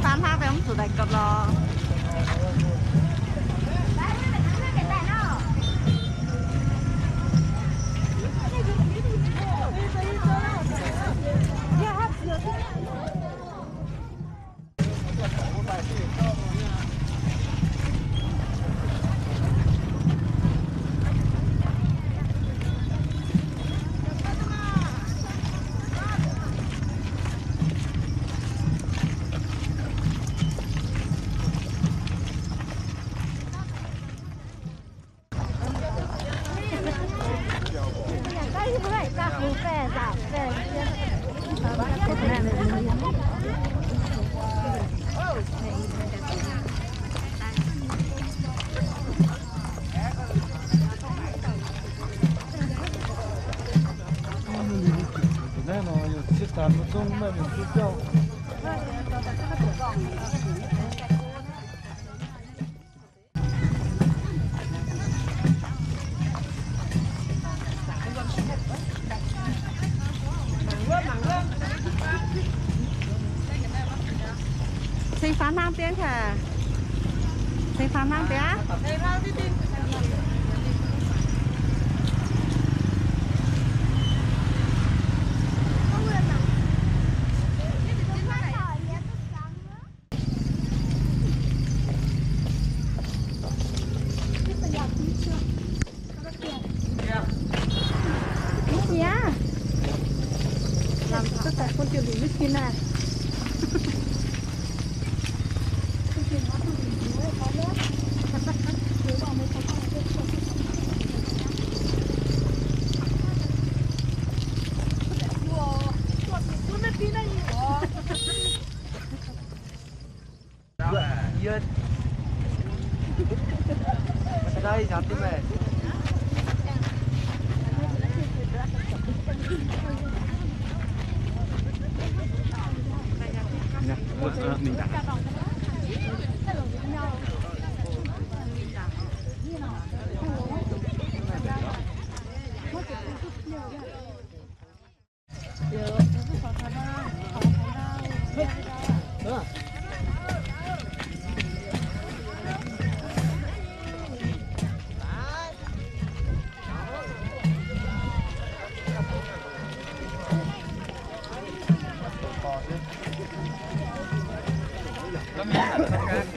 phán thác với ông chủ tịch cập lò. Sinh phán nam tiếng hả? Sinh phán nam tiếng á? Làm tất cả con chuyện bị miskin này. Đây chặt đi mẹ. Mình đặt.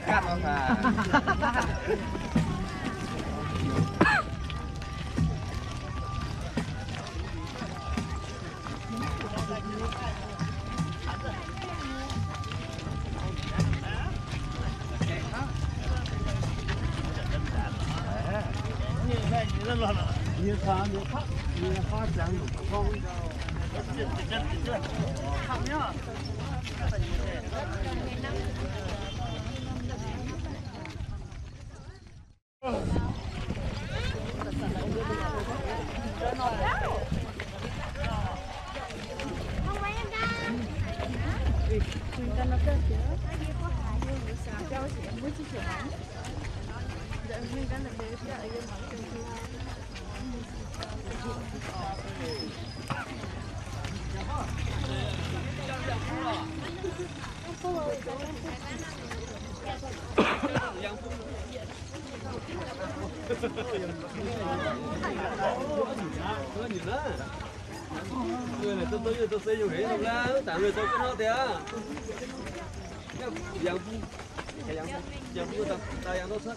Cắt nó à.你看，你发展有光的，看没有？ người này tôi xây dựng hết là tạm người tôi cứ nói thế yang phu ta yang tốt nhất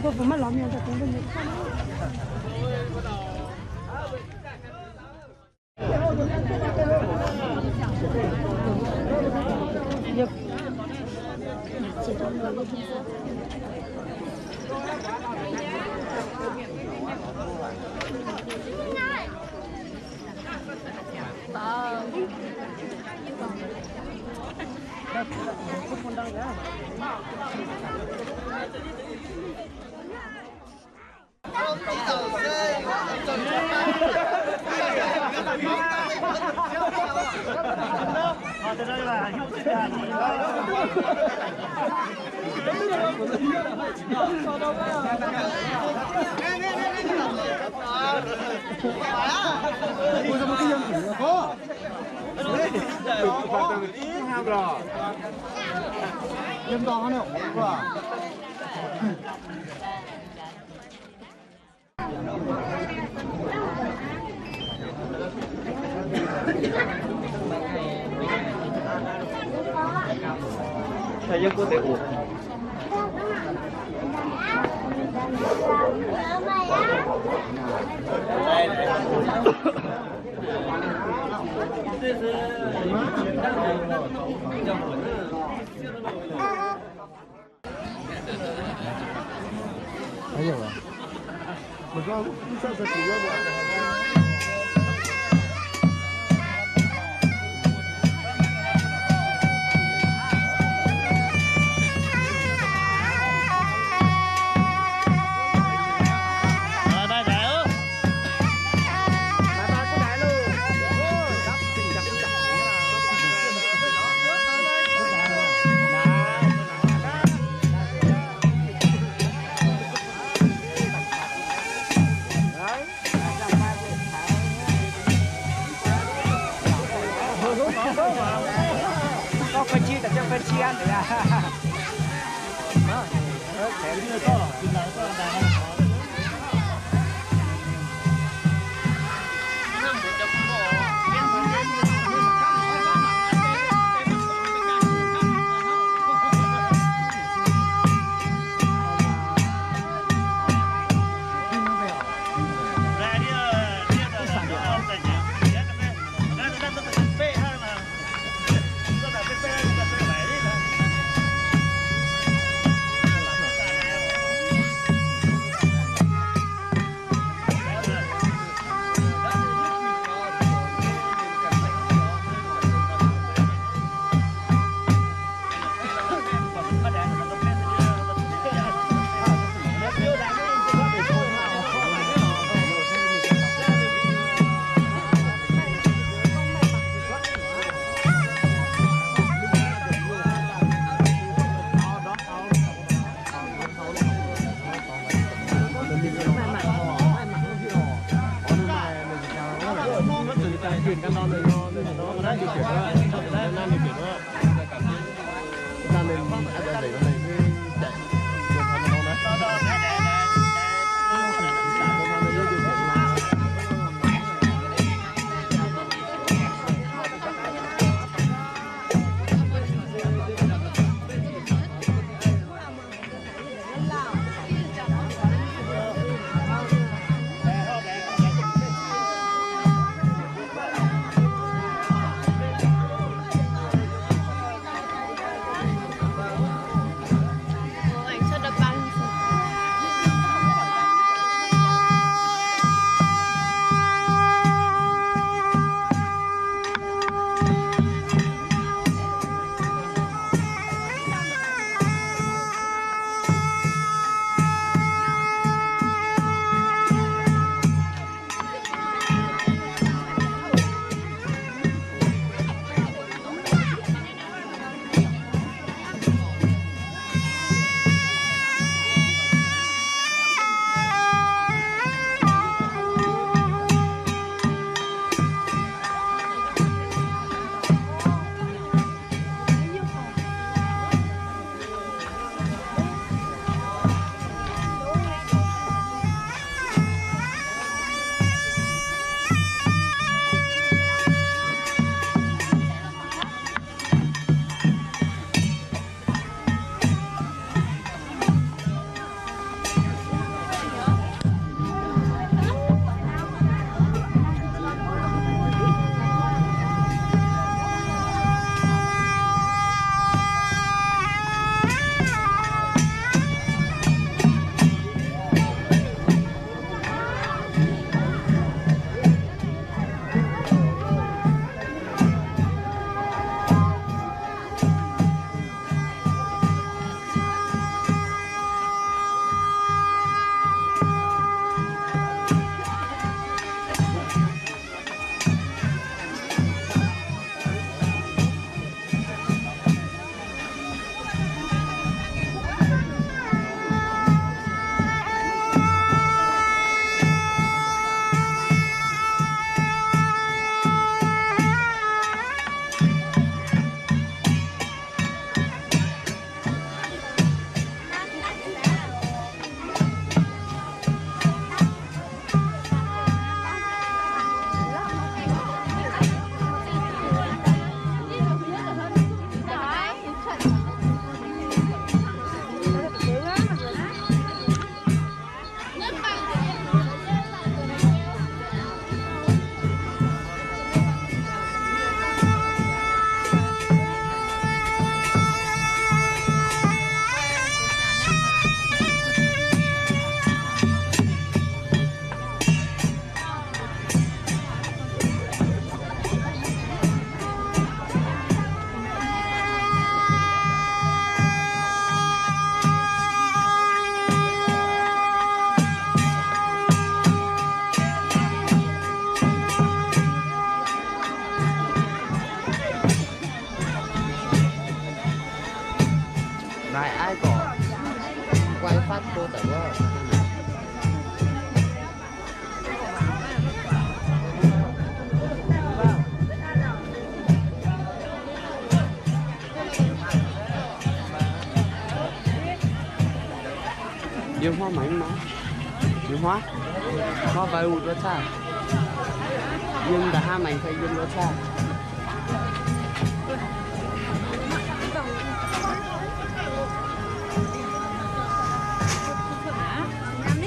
Cô phải mất lắm nhiều thật cũng không được. Em đó này, wow. thầy dân có thể uống thấy rồi. Mình có sợ sợ chỉ lo vậy. có phân chia cho phân chia ăn đấy à. Ai ai có quay phát cô tại đó. Dương hoa mảnh mà. Dương hoa. Hoa vài ụt đó cha. Dương đã hai mảnh phải dương đó cha.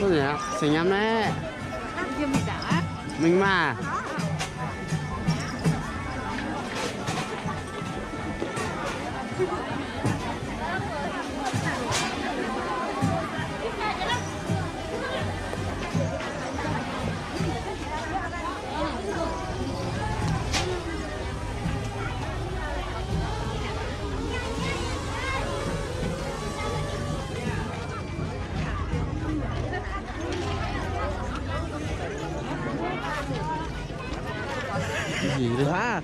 Thôi gì ạ? Sẽ nhắm đấy. Mình mà. Gì đấy hả?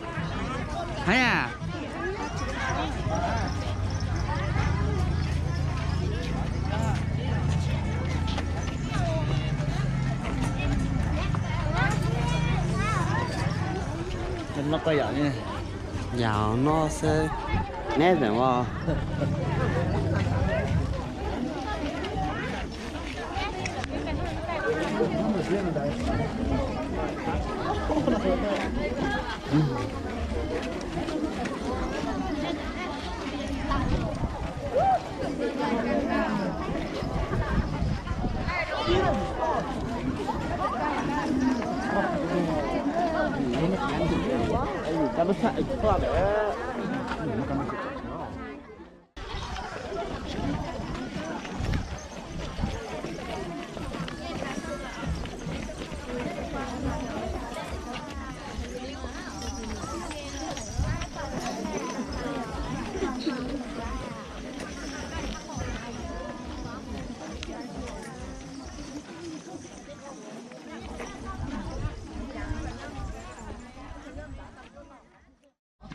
Hay à? nó có dạo như Dạo nó sẽ nét rồi mà. Cảm ơn các bạn.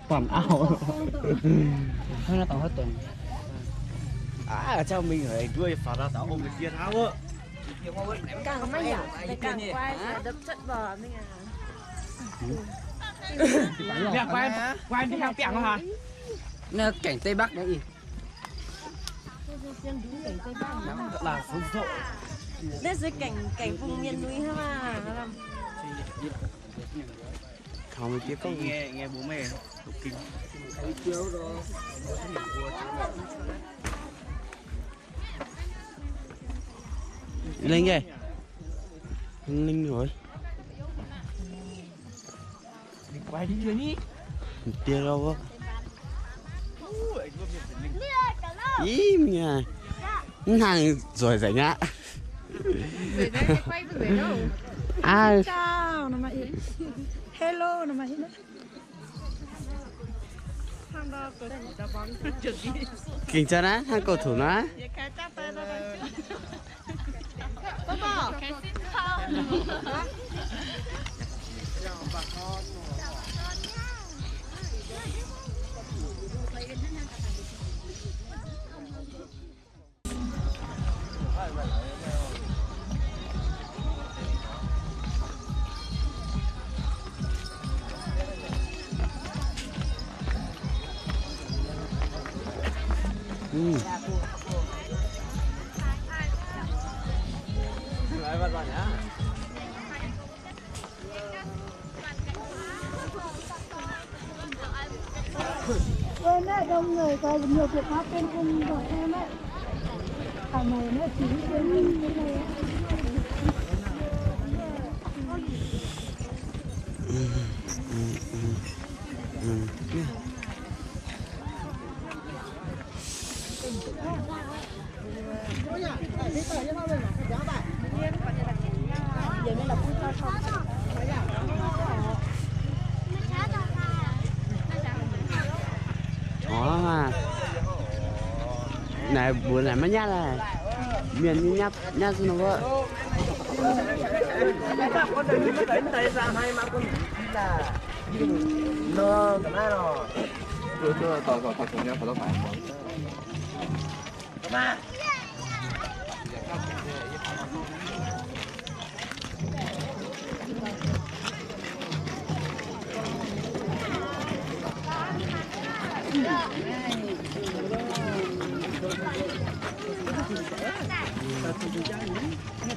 Quảng ảo. Hơi nó tao hết tuần. À cho mình phải đuôi phá ra tao ôm cái kia tháo á. Càng mấy nhở, càng quay đập chất bò mới à. Quay đi theo tiệm hả? Nó cảnh Tây Bắc đấy. Là phun rộ. Đây là cảnh vùng miền núi ha mà. Không biết có Nghe bố mẹ đọc kinh. Lên kìa. Linh rồi. Quay đi chưa nhỉ? Tia đâu á. Ý mình à. Hàng rồi giải nhá. Về đây quay về đâu? Ai? Chào nó mà hello nó mà thằng đó có đá bóng chuẩn bị. Kính chào á, hai cầu thủ nó. Bố Lại vào rồi nhá. Bên đấy đông người có nhiều việc pháp bên cung của em ấy. Cả này nó chỉ đến cái này. Đó mà. Này buồn này mới nhát này. Miền như nhát nhát nó vợ. Con đừng có đánh tay ra hai má con là nó cái này nó. Tôi tỏ cùng nhau phải phải.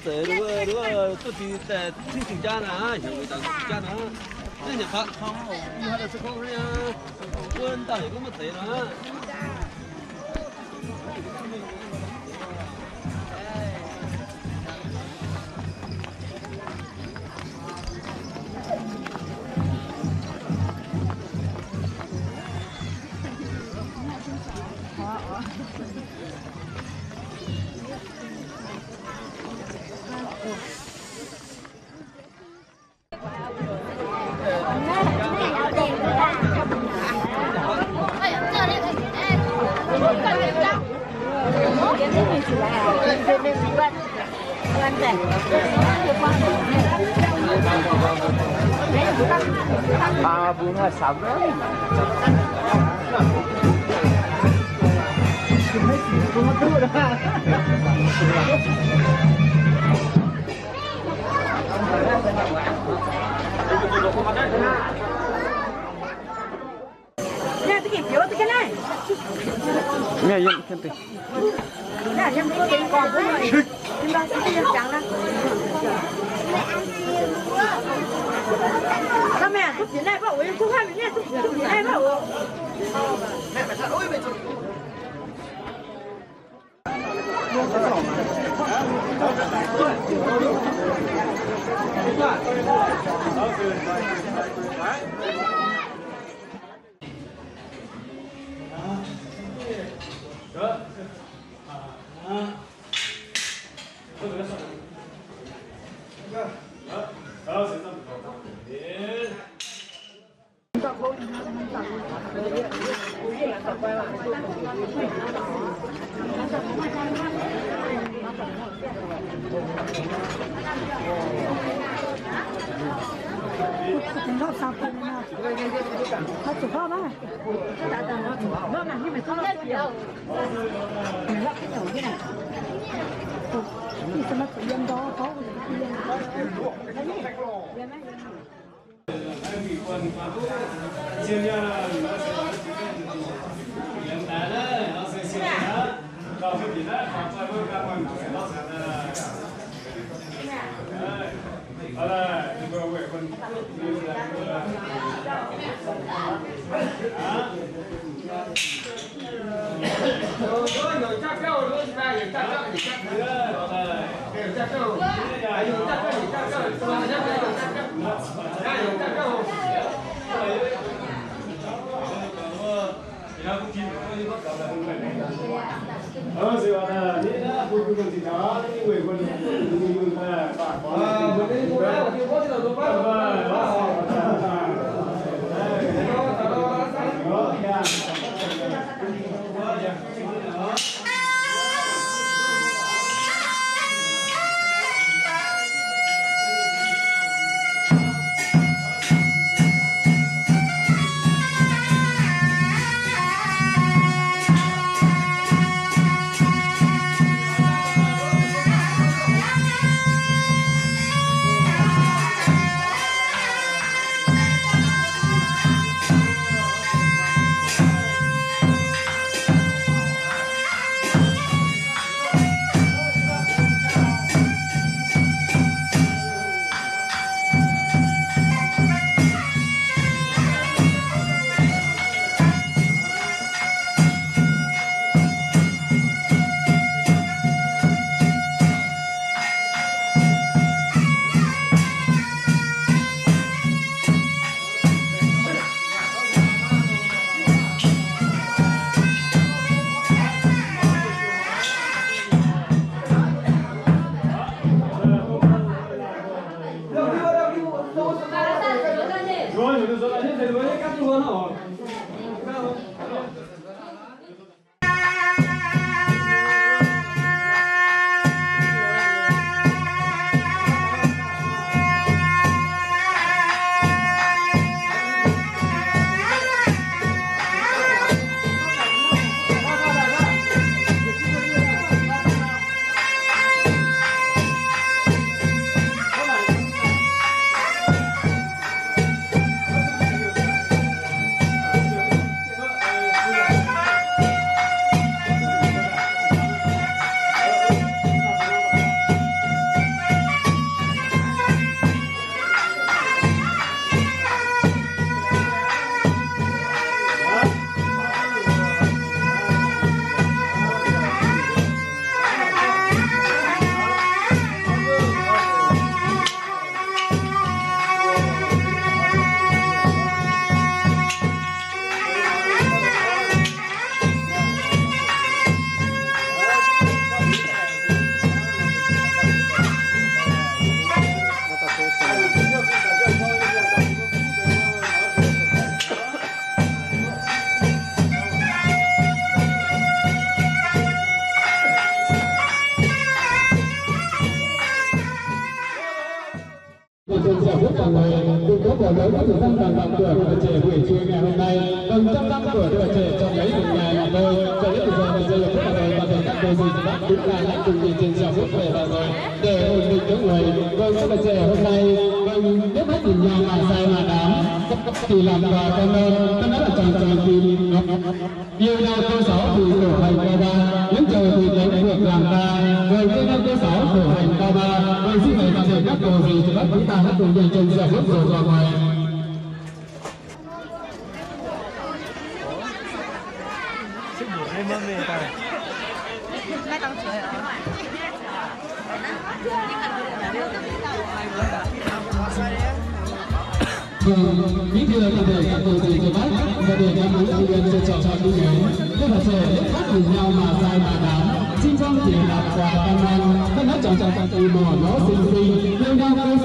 这个自己在自己家呢，因为在自己家呢，人家看好，你还得吃口味呀，滚蛋，给我们退了。Ah, bunga sabar. Nè, cái kiểu cái này. Mẹ yên xem đi. Nè, em có cái con của mày. Em đang cái gì chẳng đó. Sao mẹ, chút gì này bảo em chút hai miếng chút gì này bảo. Mẹ phải thật ôi mày chút. Nó sao vậy? Nó chụp bao đó. Nó làm như mày không biết gì đâu. Mày lắp cái đầu như này. Thì sao nó tự nhiên đó có cô dì thì bác đúng là đã cùng đi trên dòng bước về rồi để ổn định những người vâng các bạn trẻ hôm nay vâng biết hết nhìn nhau mà sai mà đám thì làm quà con ơn con nói là tròn tròn tim yêu nhau cô sáu thì khổ hành cao ba những trời thì lấy được làm ta vâng yêu nhau cô sáu khổ hành cao ba vâng xin mời toàn thể các cô dì thì bác chúng ta hãy cùng đi trên dòng bước rồi ra ngoài. Bí thư toàn thể các cô dì cho bác và để các quý anh em trân trọng đi đến các bạn trẻ biết hát cùng nhau mà sai mà đám xin trong tiền là quà con ăn các hát chọn từ mỏ nó xinh xinh yêu nhau cơ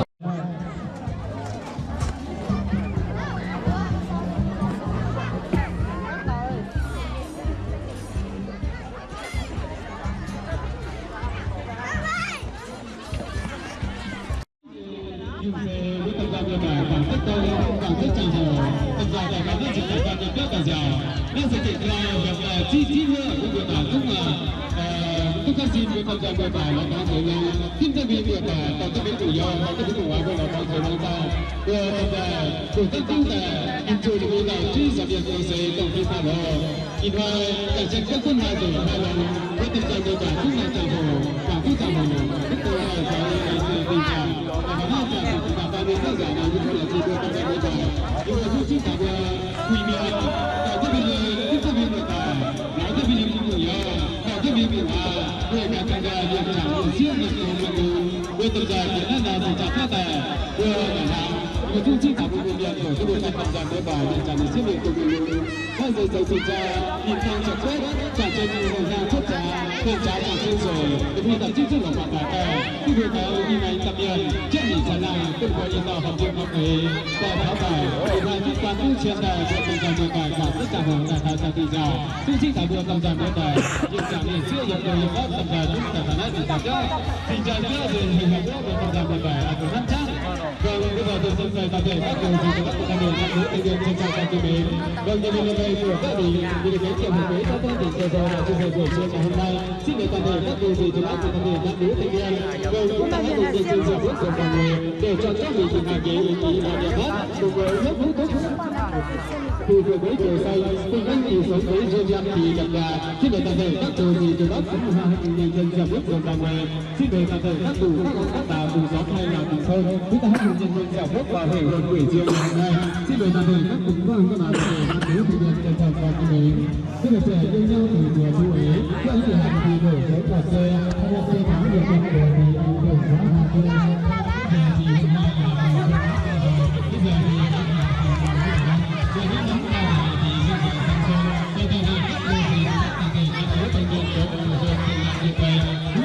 Từ vừa mới chiều say, cùng anh thì sống với duyên dáng thì gặp gà. Xin mời toàn thể các cô dì từ bác cũng hoa cùng nhân dân dòng bước dòng đàng hoàng. Xin mời toàn thể các cụ các bà cùng gió thay nào cùng thôn. Chúng ta hát cùng nhân dân dòng bước vào hệ hồn quỷ riêng ngày hôm nay. Xin mời toàn thể các cụ các bà các bà các thực hiện chân thành và của mình. Xin mời trẻ yêu nhau thì vừa chú ý. Các anh chị hạt thì đổi giấy cà phê, không có phê tháo được con đồ thì anh đổi giá hạt thôi.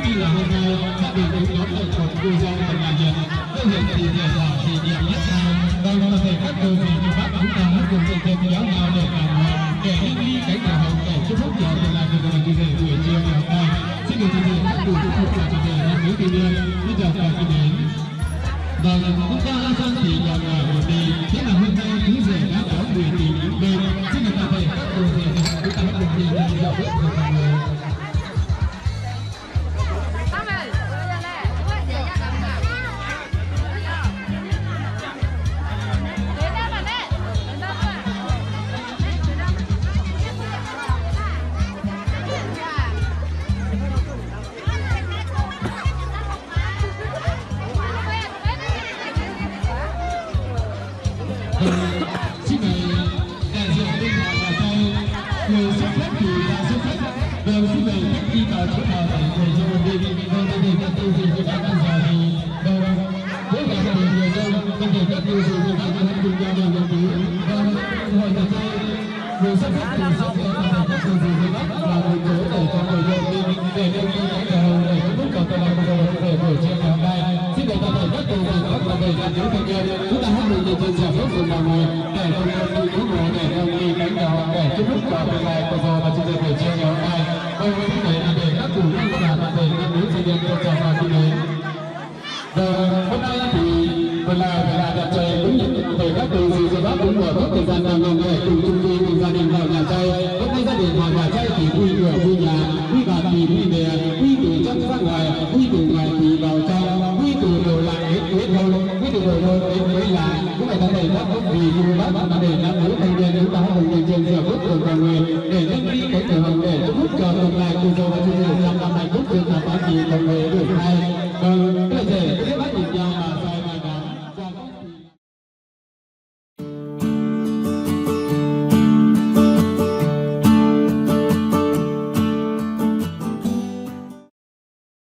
Thì hôm nay là bây giờ thì cư dân và nhà dân với hiện thì nhà giàu thì nhiều nhất sao đây là thể các cô dì như bác chúng ta hết cùng trên giáo nhau để làm để những đi cái nhà hồng để chúc phúc giờ thì là được làm gì để buổi chiều ngày hôm nay xin được thực hiện các cụ chúc phúc là để năm mới kỷ niệm bây giờ là kỷ niệm và chúng ta đã sang thì nhà ngoài một đi thế là hôm nay thứ rể đã có 10 tỷ bên xin được toàn thể các cô dì chúng ta cùng đi lên dạo bước của mọi người. Chúng ta hát mình trên dòng bước cùng mọi người để không đi cứu người để không đi cánh đầu để chúc phúc vào tương lai của giờ và chương trình buổi chiều ngày hôm nay. Vâng, với thế này là để các cụ các bà toàn thể các quý sinh viên trong trò và khi đến. Hôm nay thì vừa là đẹp trời cũng như để các cụ gì cho bác cũng vừa tốt thời gian đang ngồi để cùng chung vui cùng gia đình vào nhà trai. Hôm nay gia đình vào nhà trai thì vui cửa vui nhà vui bà thì đi về, quy từ trong ra ngoài, quy từ ngoài thì vào trong, quy từ đầu lại hết thôi, quy từ đầu thôi đến với lại. Cũng phải thân thầy các quý vị dù bác bạn để nam nữ thanh niên chúng ta cùng nhìn trên giờ phút của mọi người để nhân đi cái cửa hàng để giúp cho tương lai cô dâu và chú rể trong năm nay phút được là phát triển mọi người được hay.